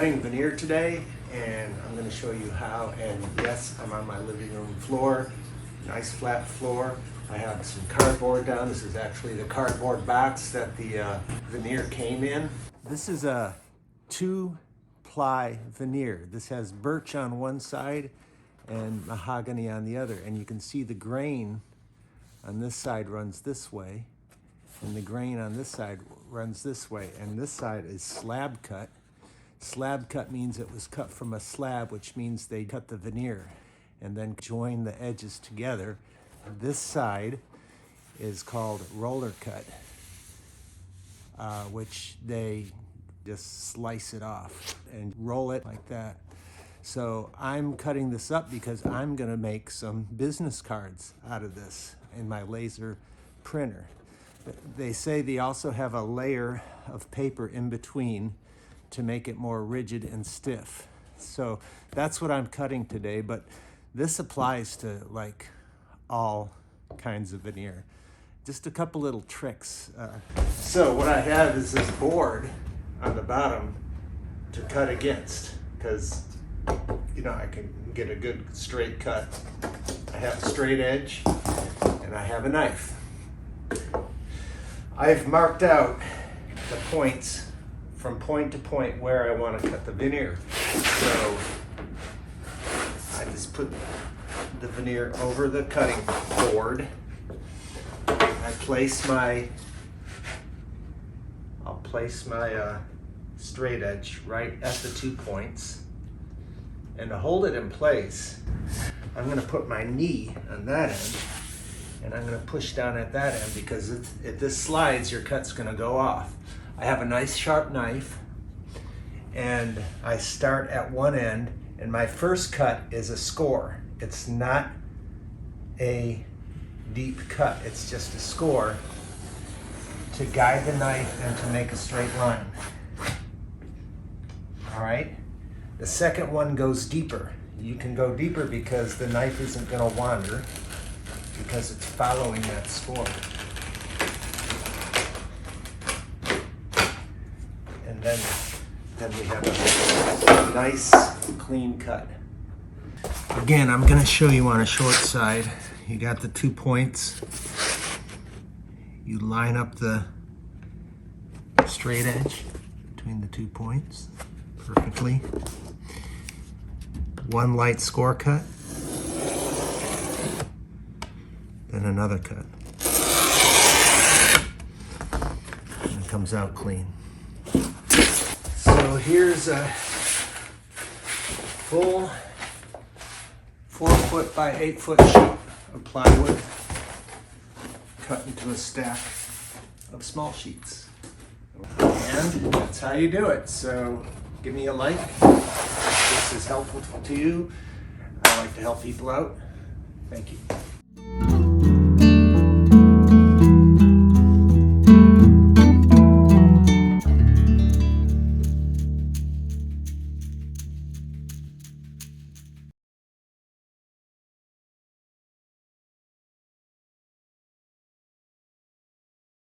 cutting veneer today, and I'm going to show you how. And yes, I'm on my living room floor, nice flat floor. I have some cardboard down. This is actually the cardboard box that the veneer came in. This is a 2-ply veneer. This has birch on one side and mahogany on the other, and you can see the grain on this side runs this way, and the grain on this side runs this way, and this side is slab cut. Slab cut means it was cut from a slab, which means they cut the veneer and then join the edges together. This side is called roller cut, which they just slice it off and roll it like that. So I'm cutting this up because I'm gonna make some business cards out of this in my laser printer. They say they also have a layer of paper in between to make it more rigid and stiff. So that's what I'm cutting today, but this applies to like all kinds of veneer. Just a couple little tricks. So what I have is this board on the bottom to cut against, because you know I can get a good straight cut. I have a straight edge and I have a knife. I've marked out the points from point to point where I want to cut the veneer. So I just put the veneer over the cutting board. I'll place my straight edge right at the 2 points. And to hold it in place, I'm going to put my knee on that end, and I'm going to push down at that end, because if this slides, your cut's going to go off. I have a nice sharp knife, and I start at one end, and my first cut is a score. It's not a deep cut, it's just a score to guide the knife and to make a straight line. All right? The second one goes deeper. You can go deeper because the knife isn't going to wander, because it's following that score. And then we have a nice clean cut. Again, I'm going to show you on a short side. You got the 2 points. You line up the straight edge between the 2 points perfectly. One light score cut, then another cut. And it comes out clean. So here's a full 4-foot by 8-foot sheet of plywood cut into a stack of small sheets. And that's how you do it. So give me a like if this is helpful to you. I like to help people out. Thank you.